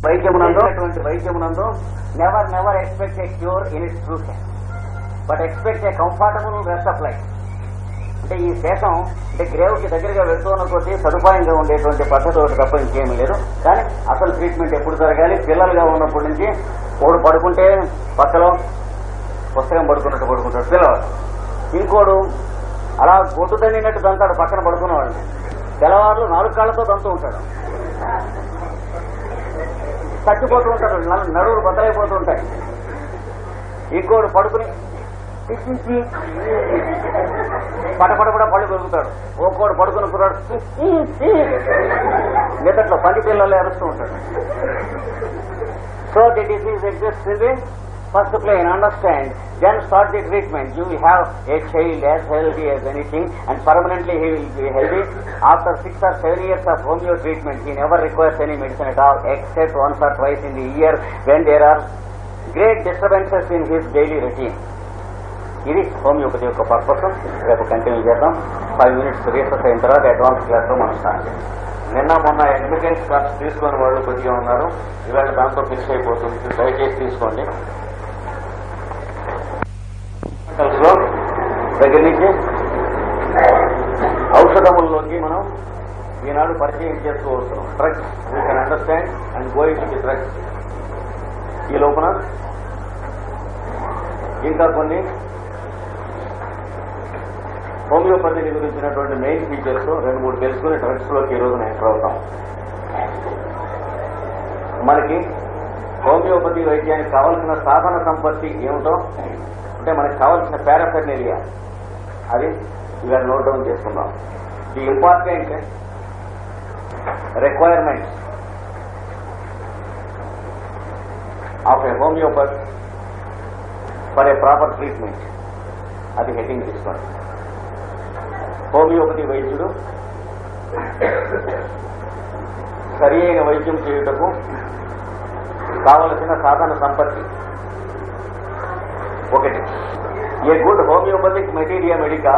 వైద్యమునందు never expect a cure in its true sense, but expect a comfortable rest of life. అంటే ఈ దేశం అంటే గ్రేవ్కి దగ్గరగా వెళ్తున్న కొద్దీ సదుపాయంగా ఉండేటువంటి పద్ధతి ఒకటి తప్ప ఇంకేమీ లేదు. కానీ అసలు ట్రీట్మెంట్ ఎప్పుడు జరగాలి? పిల్లలుగా ఉన్నప్పటి నుంచి ఒకడు పడుకుంటే పక్కలో పుస్తకం పడుకున్నట్టు పడుకుంటాడు పిల్లవాడు, ఇంకోడు అలా గొడ్డు తన్నినట్టు దంతాడు పక్కన పడుకున్నవాడిని, తెల్లవారులు 4 కాళ్లతో దంతూ ఉంటాడు, చచ్చిపోతూ ఉంటాడు, నడువులు బద్దలైపోతూ ఉంటాయి. ఇంకోడు పడుకుని పటపడపడ పళ్ళు పెరుగుతాడు, ఒక్కోడు పడుకుని కుర్రాడు నిదట్లో పంది పిల్లలు అరుస్తూ ఉంటాడు. So the disease exist in the first plane, understand, then start the treatment. You will have a child as healthy as anything and permanently he will be healthy. After 6 or 7 years of homeo treatment, he never requires any medicine at all except once or twice in the year when there are great disturbances in his daily routine. ఇది homeopathy యొక్క purpose. రేపు continue చేద్దాం. 5 minutes recess అయిన తర్వాత advance క్లాస్లో మనం start చేద్దాం. నిన్న మొన్న అడ్మిటెన్స్ కార్డ్స్ తీసుకుని వాళ్ళు కొద్దిగా ఉన్నారు, ఇవాళ దాంతో ఫిక్స్ అయిపోతుంది, దయచేసి తీసుకోండి. దగ్గర నుంచి ఔషధముల్లోకి మనం ఈనాడు పరిచయం చేస్తూ వస్తున్నాం. Drugs, we can understand and going to the drugs. ఈ లోపల ఇంకా కొన్ని హోమియోపతిని గురించినటువంటి మెయిన్ ఫీచర్స్ 2-3 తెలుసుకుని డ్రగ్స్ లోకి ఈరోజు ఎంటర్ అవుతాం. మనకి హోమియోపతి వైద్యానికి కావాల్సిన సాధన సంపత్తి ఏమిటో, అంటే మనకు కావాల్సిన పారాఫెర్నేలియా, అది ఇవాళ నోట్ డౌన్ చేసుకుందాం. The important requirements of A homeopathy for a proper treatment, అది హెడ్డింగ్ తీసుకోండి. హోమియోపతి వైద్యుడు సరి అయిన వైద్యం చేయుటకు కావలసిన సాధన సంపత్తి. 1. A good homeopathic materia medica,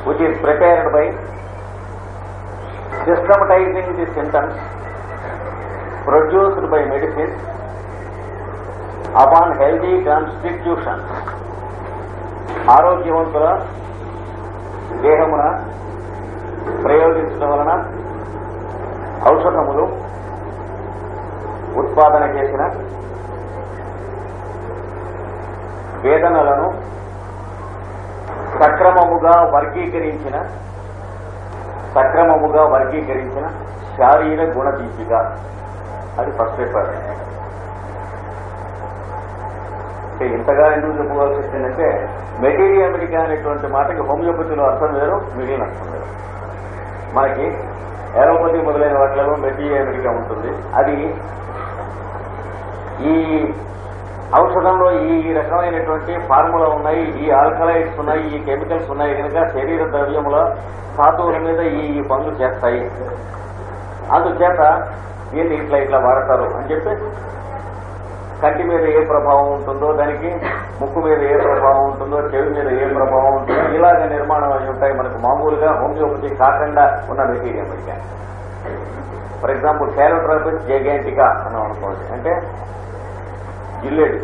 which is prepared by systematizing the symptoms produced by medicine upon healthy constitution. ఆరోగ్యవంతుల దేహమున ప్రయోగించడం వలన ఔషధములు ఉత్పాదన చేసిన వేదనలను సక్రమముగా వర్గీకరించిన శారీర గుణదీపిక, అది ఫస్ట్ పేపర్. ఇంతగా ఎందుకు చెప్పుకోవాల్సి వచ్చిందంటే, మెటీరియా మెడికా అనేటువంటి మాటకి హోమియోపతిలో అర్థం వేరు, మిగిలిన అర్థం వేరు. మనకి ఏరోపతి మొదలైన వాటిలో మెటీరియా మెడికా ఉంటుంది. అది ఈ ఔషధంలో ఈ రకమైనటువంటి ఫార్ములా ఉన్నాయి, ఈ ఆల్కలైడ్స్ ఉన్నాయి, ఈ కెమికల్స్ ఉన్నాయి కనుక శరీర ద్రవ్యముల ధాతువుల మీద ఈ పనులు చేస్తాయి, అందుచేత దీన్ని ఇట్లా వాడతారు అని చెప్పి, కంటి మీద ఏ ప్రభావం ఉంటుందో దానికి, ముక్కు మీద ఏ ప్రభావం ఉంటుందో, చెవి మీద ఏ ప్రభావం ఉంటుందో, ఇలాగ నిర్మాణం అయి ఉంటాయి మనకు మామూలుగా హోమియోపతి కాకుండా ఉన్న మెటీరియల్ మెడికా. ఫర్ ఎగ్జాంపుల్ క్యాలోట్రాపిస్ జైగాంటికా అని అనుకోండి, అంటే జిల్లేడు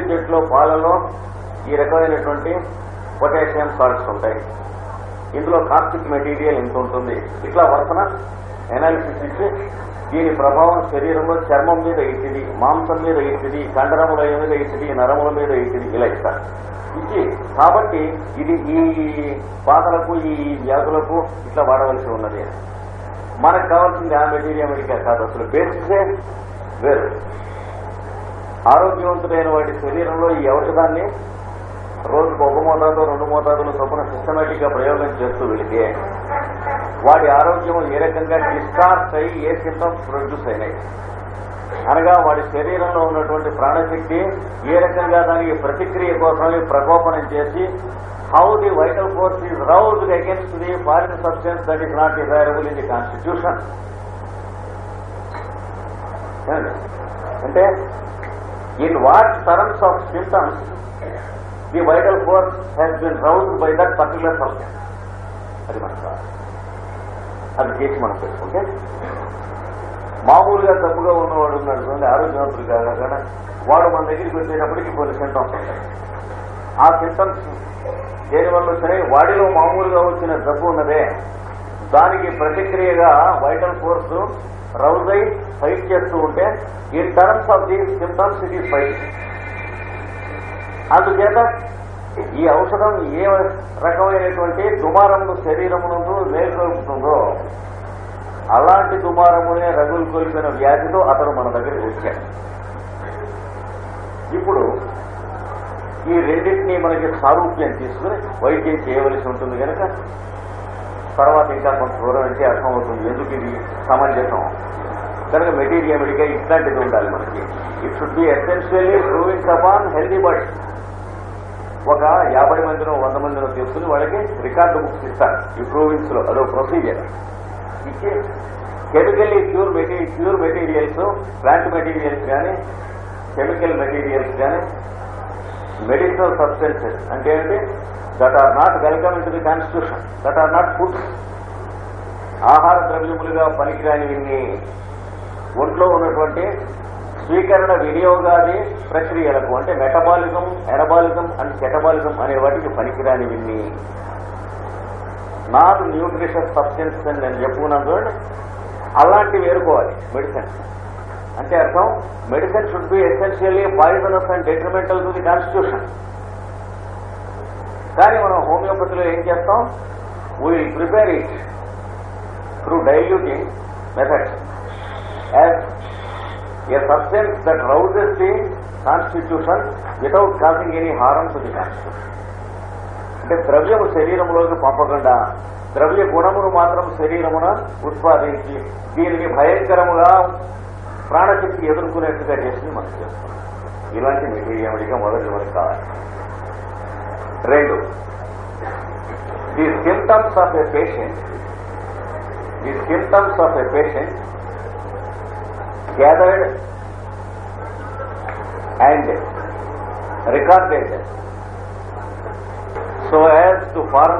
చెట్టులో పాలలో ఈ రకమైనటువంటి పొటాషియం సాల్ట్స్ ఉంటాయి, ఇందులో కాస్టిక్ మెటీరియల్ ఎంత ఉంటుంది, ఇట్లా వర్తన ఎనాలిసిస్ ఇచ్చి దీని ప్రభావం శరీరంలో చర్మం మీద ఇట్టిది, మాంసం మీద ఇట్టిది, కండరముల మీద ఇట్టిది, నరముల మీద ఇట్టిది, ఇలా ఇస్తారు ఇచ్చి. కాబట్టి ఇది ఈ బాధలకు ఈ వ్యాధులకు ఇట్లా వాడవలసి ఉన్నది. మనకు కావాల్సింది ఆ మెటీరియల్ మెడికా కాదు, అసలు బేసిసే వేరు. ఆరోగ్యవంతుడైన వాడి శరీరంలో ఈ ఔషధాన్ని రోజుకు 1 మోతాదు 2 మోతాదుల చొప్పున సిస్టమేటిక్ గా ప్రయోగం చేస్తూ వెళితే వాడి ఆరోగ్యం ఏ రకంగా డిస్చార్జ్ అయ్యి ఏ సింటమ్స్ ప్రొడ్యూస్ అయినాయి, అనగా వాడి శరీరంలో ఉన్నటువంటి ప్రాణశక్తి ఏ రకంగా దానికి ప్రతిక్రియ కోసమని ప్రకోపనం చేసి, how the vital force is roused against the foreign substance that is not desirable in the constitution. అంటే in what terms of symptoms the vital force has been roused by that particular substance. అది మనం కావాలి. అది చేసి మనం పెట్టుకుంటే మామూలుగా తప్పుగా ఉన్నవాడు ఉన్నాడు చూడండి, ఆరోగ్యవంతుడు కాగా వాడు మన దగ్గరికి వచ్చేటప్పటికి కొన్ని సింటమ్స్ ఉంటాయి. ఆ సింటమ్స్ దేనివల్ల వచ్చినాయి? వాడిలో మామూలుగా వచ్చిన జబ్బు ఉన్నదే దానికి ప్రతిక్రియగా వైటల్ ఫోర్స్ రౌజ్ అయి ఫైట్ చేస్తూ ఉంటే in terms of the symptoms it is fight. అందుచేత ఈ ఔషధం ఏ రకమైనటువంటి దుమారమును శరీరమునందు మేల్కొల్పుతుందో అలాంటి దుమారమునే రగులు కొలిపిన వ్యాధితో అతను మన దగ్గరికి వచ్చాడు. ఇప్పుడు ఈ రెండింటినీ మనకి సారూప్యం తీసుకుని వైద్యం చేయవలసి ఉంటుంది కనుక తర్వాత ఇంకా కొంత దూరం అంటే అర్థమవుతుంది ఎందుకు ఇది సమంజసం కనుక మెటీరియల్గా ఇట్లాంటిది ఉండాలి మనకి. It should be essentially provings upon healthy body. ఒక 50 మందినో 100 మందినో తీసుకుని వాళ్ళకి రికార్డు బుక్స్ ఇస్తారు ఈ ప్రూవింగ్స్ లో. అదో ప్రొసీజర్ ఇచ్చి chemically pure materials, plant materials కానీ కెమికల్ మెటీరియల్స్ కానీ మెడిసినల్ సబ్స్టెన్సెస్ అంటే ఏంటి? That are not welcome in to the constitution, that are not foods. ఆహార ద్రవ్యములుగా పనికిరానివి ఒంట్లో ఉన్నటువంటి స్వీకరణ వినియోగాది ప్రక్రియలకు అంటే మెటబాలిజం, ఎనబాలిజం అండ్ కెటబాలిజం అనే వాటికి పనికిరానివి నాన్ న్యూట్రిషస్ సబ్స్టెన్స్ అని నేను చెప్పుకున్నాను చూడండి. అలాంటివి వేరుకోవాలి మెడిసిన్స్. అంటే అర్థం medicine should be essentially poisonous and detrimental to the constitution. కానీ మనం హోమియోపతిలో ఏం చేస్తాం? We will prepare it through diluting methods as a substance that rouses the constitution without causing any harm to the constitution. అంటే ద్రవ్యము శరీరంలోకి పంపకుండా ద్రవ్య గుణమును మాత్రం శరీరమున ఉత్పాదించి దీనిని భయంకరముగా ప్రాణశక్తి ఎదుర్కొనేట్టుగా చేసి మనం చేస్తాం. ఇలాంటి మెటీరియల్గా మొదటి మనకు కావాలి. 2, the symptoms of a patient gathered and recorded so as to form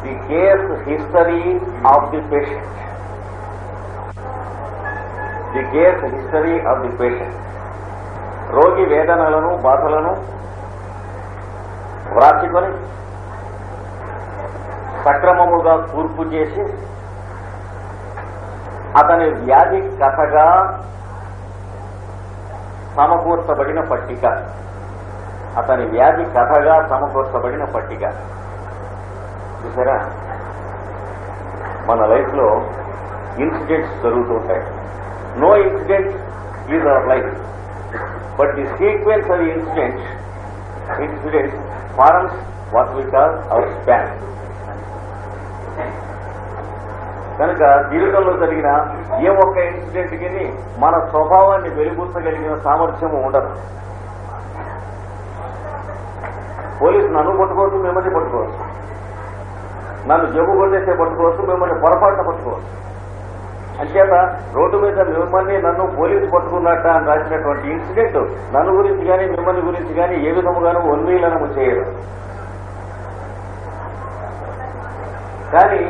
the case history of the patient. The case history of the patient. రోగి వేదనలను బాధలను వ్రాసుకొని సక్రమముగా కూర్పు చేసి అతని వ్యాధి కథగా సమకూర్చబడిన పట్టిక. చూసారా, మన లైఫ్ లో ఇన్సిడెంట్స్ జరుగుతూ ఉంటాయి. No incident is our life, but the sequence of incidents forms what we call our span. కనుక జీవితంలో జరిగిన ఏ ఒక్క ఇన్సిడెంట్ కి మన స్వభావాన్ని వెలిబుచ్చగలిగిన సామర్థ్యము ఉండదు. పోలీసు నన్ను పట్టుకోవచ్చు, మిమ్మల్ని పట్టుకోవచ్చు. నన్ను జబ్బు కొట్టేస్తే పట్టుకోవచ్చు, మిమ్మల్ని పొరపాటున పట్టుకోవచ్చు. అంచేత రోడ్డు మీద మిమ్మల్ని నన్ను పోలీసు పట్టుకున్నట్ట అని రాసినటువంటి ఇన్సిడెంట్ నన్ను గురించి కానీ మిమ్మల్ని గురించి కానీ ఏ విధముగానూ ఉన్మీలనము చేయదు. కానీ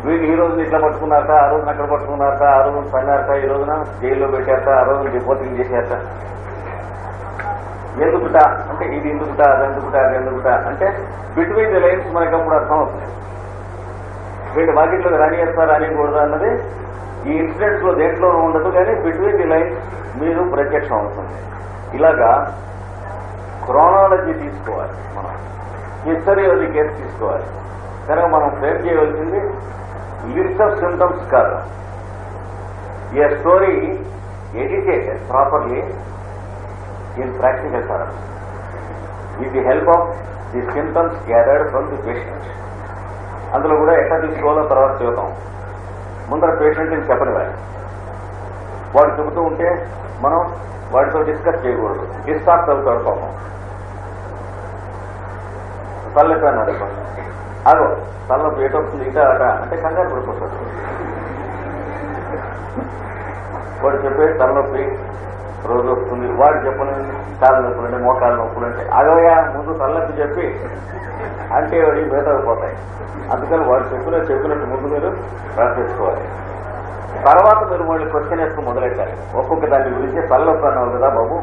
వీళ్ళు ఈ రోజున ఇట్లా పట్టుకున్నారట, ఆ రోజున అక్కడ పట్టుకున్నారట, ఆ రోజున తన్నారట, ఈ రోజున జైల్లో పెట్టారట, ఆ రోజున రిపోర్టింగ్ చేశారట. ఎందుకుట అంటే ఇది ఎందుకుట, అది ఎందుకుట అంటే బిట్వీన్ ది లైన్స్ మనకి అప్పుడు అర్థం అవుతుంది. వీళ్ళు వాకిట్లోకి రానియేస్తారు రానియకూడదు అన్నది ఈ ఇన్సిడెంట్స్ లో దేంట్లోనూ ఉండదు, కానీ బిట్వీన్ ది లైన్స్ మీరు ప్రత్యక్షం అవుతుంది. ఇలాగా క్రోనాలజీ తీసుకోవాలి, మనం హిస్టరీ ఆఫ్ ది కేసు తీసుకోవాలి. కనుక మనం ఫ్రేమ్ చేయవలసింది లిస్ట్ ఆఫ్ సింటమ్స్ కాదు, a story edited properly in practical terms with the help of the symptoms gathered from the patient. అందులో కూడా ఎట్లా తీసుకోవాలో తర్వాత చూద్దాం. ముందర పేషెంట్ని చెప్పనివ్వాలి. వాడు చెబుతూ ఉంటే మనం వాడితో డిస్కస్ చేయకూడదు, డిస్టార్ట్ అవుతాడు పాపం. తలెప్పాను అనుకోండి, అదో తలనొప్పి ఏటొస్తుంది ఇట అట అంటే కంగారు పడిపోతాడు. వాడు చెప్పే తలనొప్పి రోజు వస్తుంది, వాడు చెప్పని కాళ్ళు నొప్పులంటే మోకాలు నొప్పులంటే అదోయా ముందు తలనొప్పి చెప్పి అంటే వాడి పోతాయి. అందుకని వాడు చెప్పినట్టు ముందు మీరు రాసేసుకోవాలి. తర్వాత మీరు మళ్ళీ క్వశ్చన్ వేసుకుని మొదలెట్టాలి. ఒక్కొక్క దాని గురించి తలనొప్పి అన్నావు కదా బాబు,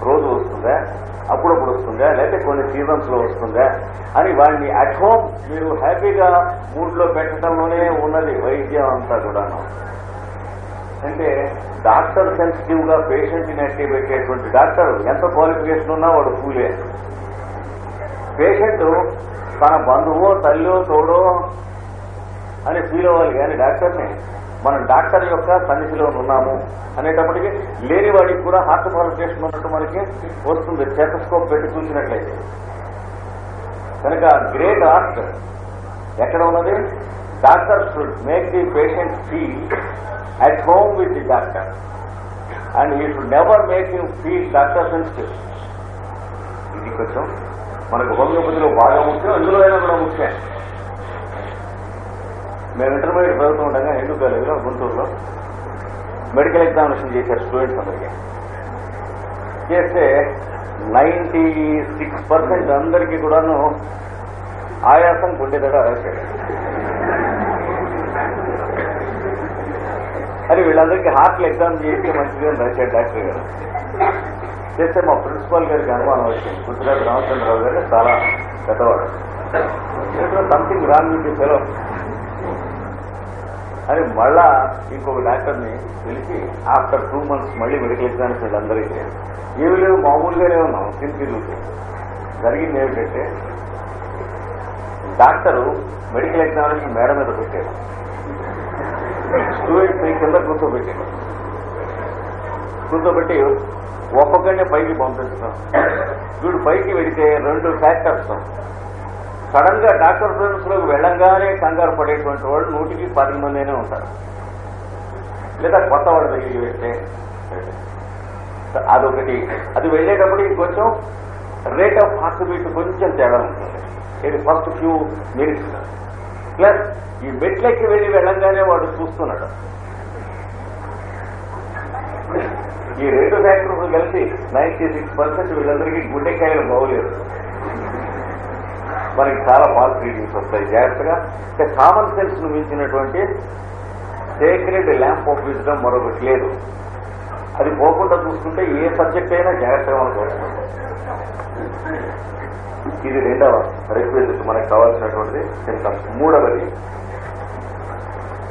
రోజు వస్తుందా, అప్పుడప్పుడు వస్తుందా, లేకపోతే కొన్ని సీజన్స్ లో వస్తుందా అని వాడిని అట్ హోమ్ మీరు హ్యాపీగా మూడ్లో పెట్టడంలోనే ఉన్నది వైద్యం అంతా కూడాను. అంటే డాక్టర్ సెన్సిటివ్ గా పేషెంట్ ని అట్టి పెట్టేటువంటి డాక్టర్ ఎంత క్వాలిఫికేషన్ ఉన్నా వాడు ఫూలే. పేషెంట్ తన బంధువో తల్లో తోడో అని ఫీల్ అవ్వాలి, కానీ డాక్టర్ని మనం డాక్టర్ యొక్క సన్నిధిలో ఉన్నాము అనేటప్పటికీ లేని వాడికి కూడా హార్ట్ క్వాలిఫికేషన్ ఉన్నట్టు మనకి వస్తుంది స్టెథోస్కోప్ పెట్టి చూసినట్లయితే. కనుక గ్రేట్ ఆర్ట్ ఎక్కడ ఉన్నది? Doctor should make the patient feel at home with the doctor and he should never make him feel doctor sensitive. ఇది కొంచెం మనకు హోమియోపతిలో బాగా ముఖ్యం, అందులో అయినా కూడా ముఖ్యం. మేము ఇంటర్మీడియట్ చదువుతూ ఉండగా హిందూ కాలేజీలో గుంటూరులో మెడికల్ ఎగ్జామినేషన్ చేశారు స్టూడెంట్స్ అందరికీ. చేస్తే 96% అందరికీ కూడాను ఆయాసం గుండెదడ రాశాడు. అది వీళ్ళందరికీ హార్ట్లు ఎగ్జామ్ చేసి మంచిగా రాశాడు డాక్టర్ గారు. చేస్తే మా ప్రిన్సిపాల్ గారికి అనుమానం వచ్చింది. గుజరాత్ రామచంద్రరావు గారు చాలా పెద్దవాడు, సంథింగ్ రాంగ్ విత్ ఫెలో అని మళ్ళా ఇంకొక డాక్టర్ని పిలిచి ఆఫ్టర్ 2 months మళ్ళీ మెడికల్ ఎగ్జామ్స్ వీళ్ళందరికీ ఏమి లేవు, మామూలుగానే ఉన్నాం తిరుగుతూ. జరిగింది ఏమిటంటే డాక్టరు మెడికల్ ఎగ్జామినేషన్ మేడ మీద పెట్టాడు, స్టూడెంట్స్ కింద కూర్చోబెట్టి ఒక్కొక్కనే పైకి పంపిస్తాం. వీడు పైకి వెళితే 2 ఫ్యాక్టర్స్ సడన్ గా డాక్టర్ ఫ్రెండ్స్ లోకి వెళ్ళంగానే కంగారు పడేటువంటి వాళ్ళు 100కి 10 మంది అయినా ఉంటారు. లేదా కొత్త వాళ్ళ దగ్గరికి వెళ్తే అదొకటి. అది వెళ్ళేటప్పటికి కొంచెం రేట్ ఆఫ్ హార్ట్ బీట్ కొంచెం తేడా ఉంటుంది. ఇది ఫస్ట్ ఫ్యూ మినిట్స్. ప్లస్ ఈ మెట్లెక్కి వెళ్ళి వెళ్ళంగానే వాడు చూస్తున్నాడు. ఈ 2 ఫ్యాక్టర్స్ కలిసి 96% వీళ్ళందరికీ గుండెకాయలు బాగోలేదు. మనకి చాలా ఫాల్స్ రీడింగ్స్ వస్తాయి. జాగ్రత్తగా అంటే కామన్ సెన్స్ ను మించినటువంటి సేక్రెడ్ ల్యాంప్ ఆఫ్ విజ్డమ్ మరొకటి లేదు. అది పోకుండా చూసుకుంటే ఏ సబ్జెక్ట్ అయినా జాగ్రత్తగా మనకు వస్తుంది. ఇది 2వ రిక్వెస్ట్ మనకు కావాల్సినటువంటి సింటమ్స్. 3వది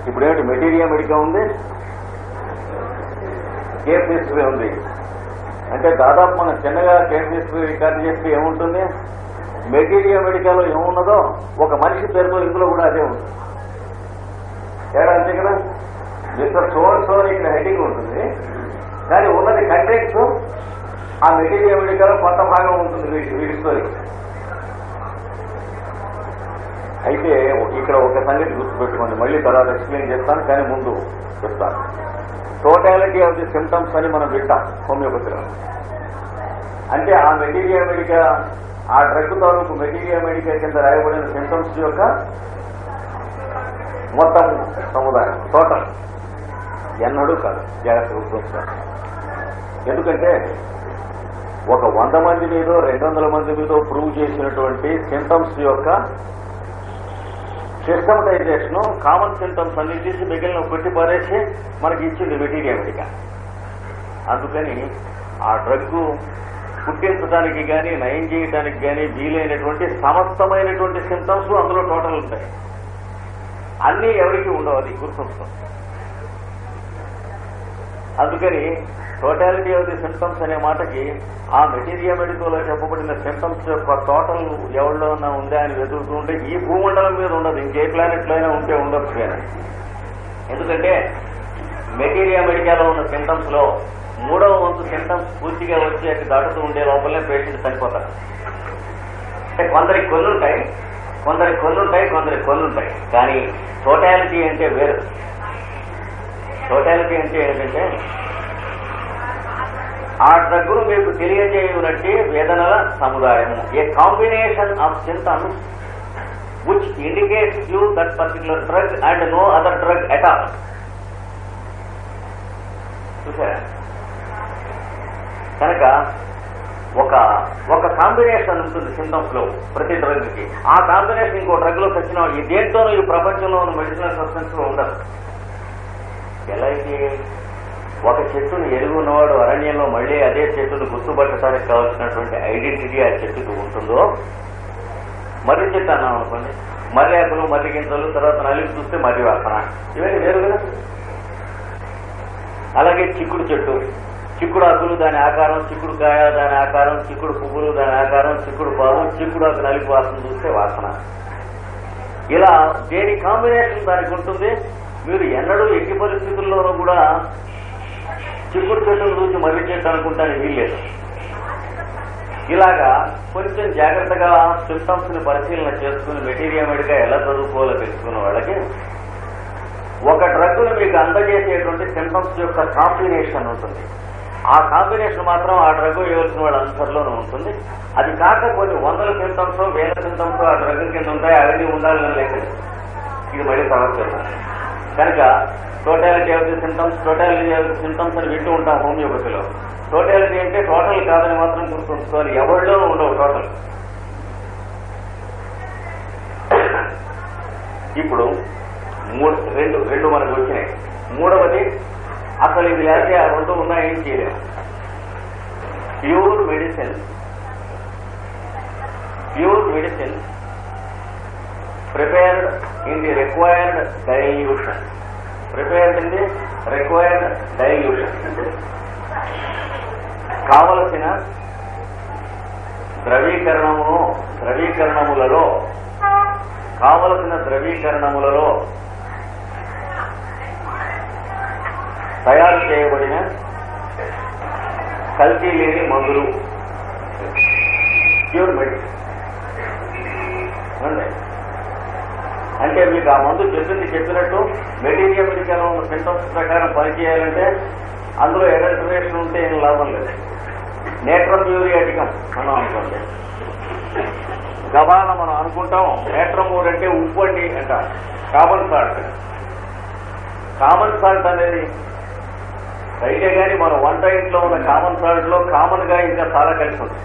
ఇప్పుడేమిటి మెటీరియా మెడికా ఉంది, కేస్ హిస్టరీ ఉంది. అంటే దాదాపు మనం చిన్నగా కేస్ హిస్టరీ రికార్డు చేస్తే ఏముంటుంది, మెటీరియా మెడికాలో ఏమున్నదో ఒక మనిషి పేరుతో ఇందులో కూడా అదే ఉంటుంది. తేడా అంతే కదా. మిస్టర్ సో ఇక్కడ హెడ్డింగ్ ఉంటుంది, కానీ ఉన్నది కంటెక్స్ట్ ఆ మెటీరియా మెడికాలో కొంత భాగం ఉంటుంది వీడి స్టోరీ. అయితే ఇక్కడ ఒక సంగతి గుర్తుపెట్టుకోండి, మళ్ళీ తర్వాత ఎక్స్ప్లెయిన్ చేస్తాను, కానీ ముందు చెప్తాను. టోటాలిటీ ఆఫ్ ది సిమ్టమ్స్ అని మనం వింటాం హోమియోపతిలో. అంటే ఆ మెటీరియా మెడికా, ఆ డ్రగ్ తాలూకు మెటీరియా మెడికా కింద రాయబడిన సిమ్టమ్స్ యొక్క మొత్తం సముదాయం, టోటల్ ఎన్నడూ కాదు. జాగ్రత్త గుర్తుంచుకోండి. ఎందుకంటే ఒక 100 మంది మీదో 200 మంది మీదో ప్రూవ్ చేసినటువంటి సిమ్టమ్స్ యొక్క సిస్టమటైజేషన్, కామన్ సింటమ్స్ అన్ని తీసి మిగిలిన కొట్టి పారేసి మనకి ఇచ్చింది మెటీరియా మెడికా. అందుకని ఆ డ్రగ్ పుట్టించడానికి కానీ నయం చేయడానికి కానీ వీలైనటువంటి సమస్తమైనటువంటి సింటమ్స్ అందులో టోటల్ ఉంటాయి. అన్నీ ఎవరికి ఉండవు, అది గుర్తుంచుకో. అందుకని టోటాలిటీ ఆఫ్ ది సింటమ్స్ అనే మాటకి ఆ మెటీరియా మెడికోలో చెప్పబడిన సింటమ్స్ యొక్క టోటల్ ఎవరిలోనా ఉందా అని వెతుకుతూ ఉంటే ఈ భూమండలం మీద ఉండదు, ఇంకే ప్లానెట్లో అయినా ఉంటే ఉండొచ్చు. కానీ ఎందుకంటే మెటీరియా మెడికాలో ఉన్న సింటమ్స్ లో 3వ వంతు సింటమ్స్ పూర్తిగా వచ్చి దాటుతూ ఉండే లోపలనే పేషెంట్ చనిపోతారు. అంటే కొందరికి కొన్నుంటాయి, కొందరికి కానీ టోటాలిటీ అంటే వేరు. టోటాలిటీ అంటే ఏంటంటే ఆ డ్రగ్గును మీకు తెలియజేయనట్టే వేదనల సముదాయము, a combination of symptoms which indicates you that particular drug and no other drug at all. చూసారా? కనుక ఒక ఒక కాంబినేషన్ ఉంటుంది సింటమ్స్ లో ప్రతి డ్రగ్ కి. ఆ కాంబినేషన్ ఇంకో డ్రగ్ లో వచ్చిన ఈ దేంతోనూ ఈ ప్రపంచంలో ఉన్న మెడిసినల్ సబ్స్టెన్స్ లో ఉండదు. ఎలా అయితే ఒక చెట్టును ఎరుగు ఉన్నవాడు అరణ్యంలో మళ్లీ అదే చెట్టును గుర్తుపట్టడానికి కావాల్సినటువంటి ఐడెంటిటీ ఆ చెట్టుకు ఉంటుందో, మర్రి చెట్టు అన్నాం అనుకోండి, మర్రి ఆకులు, మర్రి గింజలు, తర్వాత నలిపి చూస్తే మర్రి వాసన, ఇవన్నీ వేరు కదా. అలాగే చిక్కుడు చెట్టు, చిక్కుడు ఆకులు దాని ఆకారం, చిక్కుడు కాయ దాని ఆకారం, చిక్కుడు పువ్వులు దాని ఆకారం, చిక్కుడు పాము, చిక్కుడు ఆకు నలిపి వాసన చూస్తే వాసన. ఇలా దేని కాంబినేషన్ దానికి ఉంటుంది. మీరు ఎన్నడూ ఎట్టి పరిస్థితుల్లోనూ కూడా చిక్కుడు చెట్టును చూసి మర్రి చెట్టు అనుకుంటానికి వీల్లేదు. ఇలాగా కొంచెం జాగ్రత్తగా సిమ్టమ్స్ ని పరిశీలన చేసుకుని మెటీరియల్ గా ఎలా చదువుకోవాలో తెలుసుకున్న వాళ్ళకి ఒక డ్రగ్ను మీకు అందజేసేటువంటి సిమ్టమ్స్ యొక్క కాంబినేషన్ ఉంటుంది. ఆ కాంబినేషన్ మాత్రం ఆ డ్రగ్ ఇవ్వాల్సిన వాళ్ళ అందరిలోనూ ఉంటుంది. అది కాక కొన్ని వందల సిమ్టమ్స్, వేల సిమ్టమ్స్ ఆ డ్రగ్ కింద ఉంటాయి. అవన్నీ ఉండాలని లేదు. ఇది మళ్ళీ కవర్ చేస్తాను. కనుక టోటాలిటీ ఆఫ్ ది సిమ్టమ్స్ అని వింటూ ఉంటాం హోమియోపతిలో. టోటాలిటీ అంటే టోటల్ కాదని మాత్రం గుర్తుంచుకోవాలి. ఎవరిలోనూ ఉండవు టోటల్. ఇప్పుడు రెండు మనకు వచ్చినాయి. మూడవది, అసలు ఇది లేకపోతే ఆ రెండు ఉన్నా ఏం చేయలేము. Pure medicine prepared in the required dilution. కావలసిన ద్రవీకరణములలో తయారు చేయబడిన కల్తీ లేని మందులు ప్యూర్ మెడిసిన్. అంటే మీకు ఆ మందు చెప్పినట్టు మెటీరియల్ మెడికల్ సింటమ్స్ ప్రకారం పనిచేయాలంటే అందులో అడల్టరేషన్ ఉంటే ఏం లాభం లేదు. నేట్రమ్ యూరియాటికం మనం అనుకోండి, గబాన మనం అనుకుంటాం నేట్రమూర్ అంటే ఉప్పు అండి అంటాం. కామన్ సాల్ట్ అనేది అయితే కానీ మన వంట ఇంట్లో ఉన్న కామన్ సాల్ట్ లో కామన్ గా ఇంకా చాలా కలిసి ఉంటుంది.